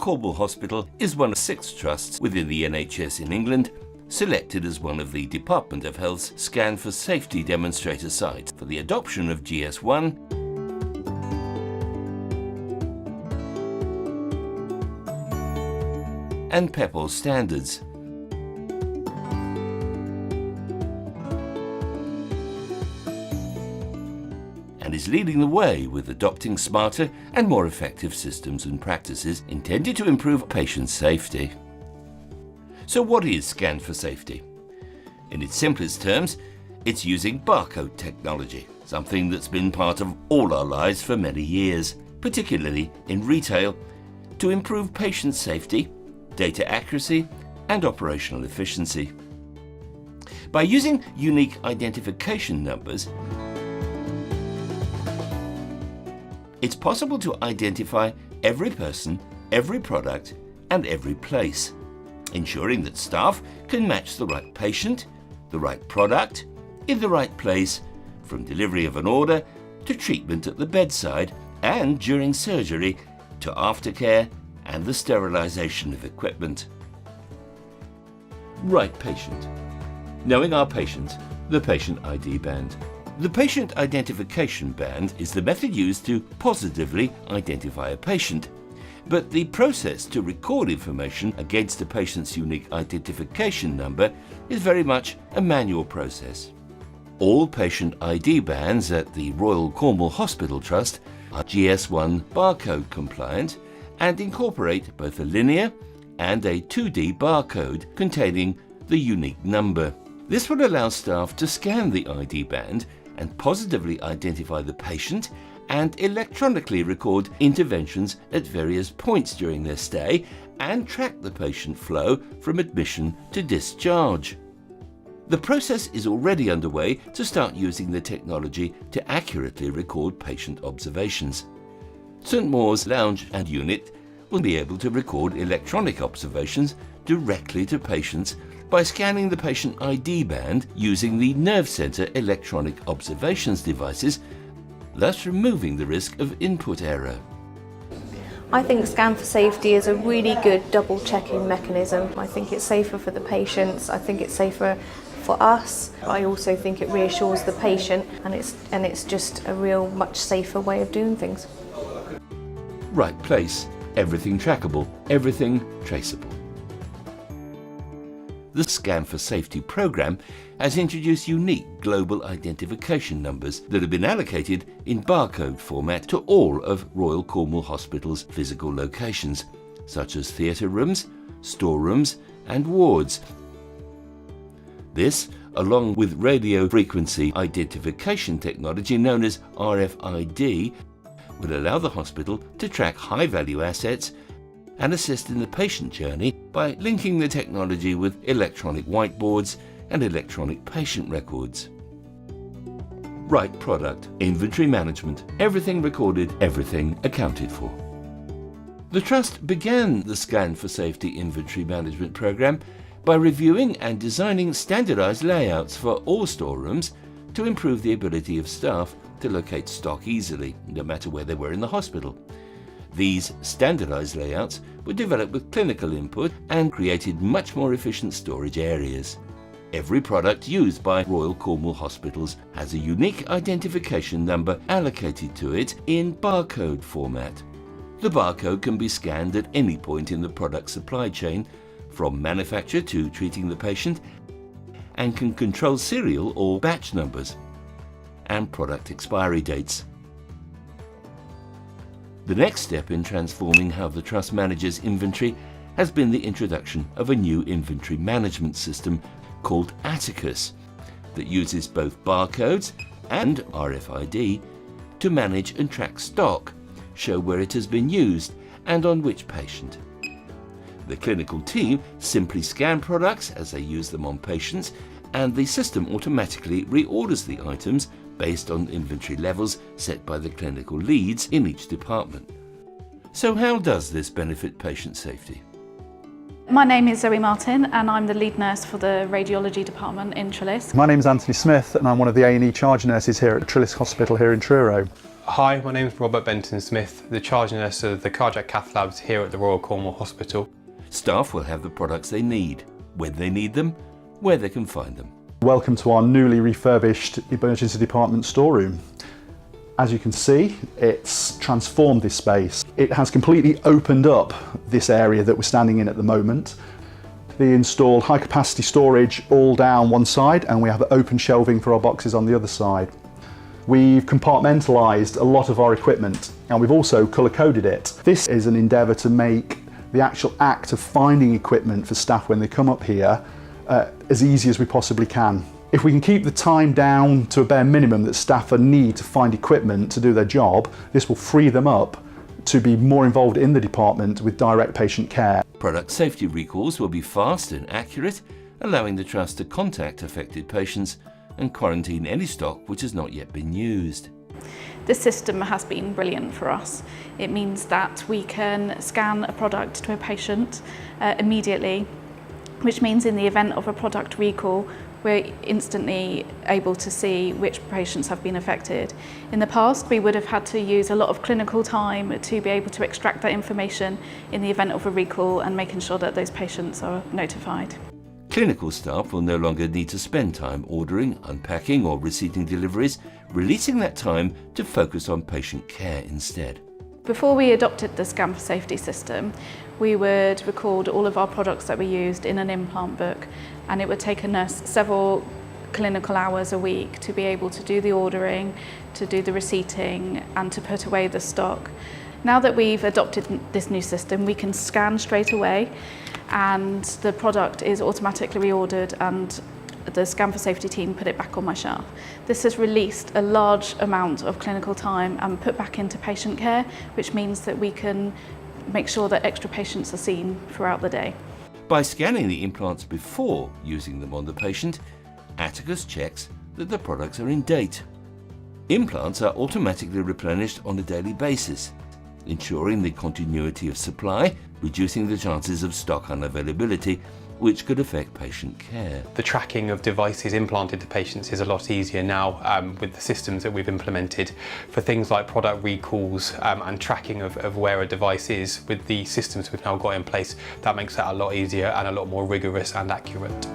Cornwall Hospital is one of 6 trusts within the NHS in England, selected as one of the Department of Health's Scan4Safety demonstrator sites for the adoption of GS1 and PEPL standards. And is leading the way with adopting smarter and more effective systems and practices intended to improve patient safety. So what is Scan4Safety? In its simplest terms, it's using barcode technology, something that's been part of all our lives for many years, particularly in retail, to improve patient safety, data accuracy, and operational efficiency. By using unique identification numbers, it's possible to identify every person, every product, and every place, ensuring that staff can match the right patient, the right product, in the right place, from delivery of an order to treatment at the bedside and during surgery to aftercare and the sterilisation of equipment. Right patient. Knowing our patient, the patient ID band. The patient identification band is the method used to positively identify a patient, but the process to record information against a patient's unique identification number is very much a manual process. All patient ID bands at the Royal Cornwall Hospital Trust are GS1 barcode compliant and incorporate both a linear and a 2D barcode containing the unique number. This will allow staff to scan the ID band and positively identify the patient and electronically record interventions at various points during their stay and track the patient flow from admission to discharge. The process is already underway to start using the technology to accurately record patient observations. St Maur's Lounge and Unit will be able to record electronic observations directly to patients by scanning the patient ID band using the nerve centre electronic observations devices, thus removing the risk of input error. I think Scan4Safety is a really good double-checking mechanism. I think it's safer for the patients, I think it's safer for us. I also think it reassures the patient, and it's just a real much safer way of doing things. Right place, everything trackable, everything traceable. The Scan4Safety programme has introduced unique global identification numbers that have been allocated in barcode format to all of Royal Cornwall Hospital's physical locations, such as theatre rooms, storerooms and wards. This, along with radio frequency identification technology known as RFID, will allow the hospital to track high-value assets and assist in the patient journey by linking the technology with electronic whiteboards and electronic patient records. Right product, inventory management, everything recorded, everything accounted for. The Trust began the Scan4Safety inventory management programme by reviewing and designing standardised layouts for all storerooms to improve the ability of staff to locate stock easily, no matter where they were in the hospital. These standardised layouts were developed with clinical input and created much more efficient storage areas. Every product used by Royal Cornwall Hospitals has a unique identification number allocated to it in barcode format. The barcode can be scanned at any point in the product supply chain, from manufacture to treating the patient, and can control serial or batch numbers and product expiry dates. The next step in transforming how the Trust manages inventory has been the introduction of a new inventory management system called Atticus that uses both barcodes and RFID to manage and track stock, show where it has been used and on which patient. The clinical team simply scan products as they use them on patients, and the system automatically reorders the items based on inventory levels set by the clinical leads in each department. So how does this benefit patient safety? My name is Zoe Martin and I'm the lead nurse for the radiology department in Trellis. My name is Anthony Smith and I'm one of the A&E charge nurses here at Trellis Hospital here in Truro. Hi, my name is Robert Benton Smith, the charge nurse of the cardiac cath labs here at the Royal Cornwall Hospital. Staff will have the products they need, when they need them, where they can find them. Welcome to our newly refurbished emergency department storeroom. As you can see, it's transformed this space. It has completely opened up this area that we're standing in at the moment. They installed high capacity storage all down one side and we have open shelving for our boxes on the other side. We've compartmentalised a lot of our equipment and we've also colour coded it. This is an endeavour to make the actual act of finding equipment for staff when they come up here as easy as we possibly can. If we can keep the time down to a bare minimum that staff need to find equipment to do their job, this will free them up to be more involved in the department with direct patient care. Product safety recalls will be fast and accurate, allowing the Trust to contact affected patients and quarantine any stock which has not yet been used. This system has been brilliant for us. It means that we can scan a product to a patient immediately, which means in the event of a product recall, we're instantly able to see which patients have been affected. In the past, we would have had to use a lot of clinical time to be able to extract that information in the event of a recall and making sure that those patients are notified. Clinical staff will no longer need to spend time ordering, unpacking or receiving deliveries, releasing that time to focus on patient care instead. Before we adopted the Scan4Safety system, we would record all of our products that we used in an implant book, and it would take a nurse several clinical hours a week to be able to do the ordering, to do the receipting and to put away the stock. Now that we've adopted this new system, we can scan straight away and the product is automatically reordered and the Scan4Safety team put it back on my shelf. This has released a large amount of clinical time and put back into patient care, which means that we can make sure that extra patients are seen throughout the day. By scanning the implants before using them on the patient, Atticus checks that the products are in date. Implants are automatically replenished on a daily basis, ensuring the continuity of supply, reducing the chances of stock unavailability, which could affect patient care. The tracking of devices implanted to patients is a lot easier now with the systems that we've implemented for things like product recalls and tracking of where a device is. With the systems we've now got in place, that makes that a lot easier and a lot more rigorous and accurate.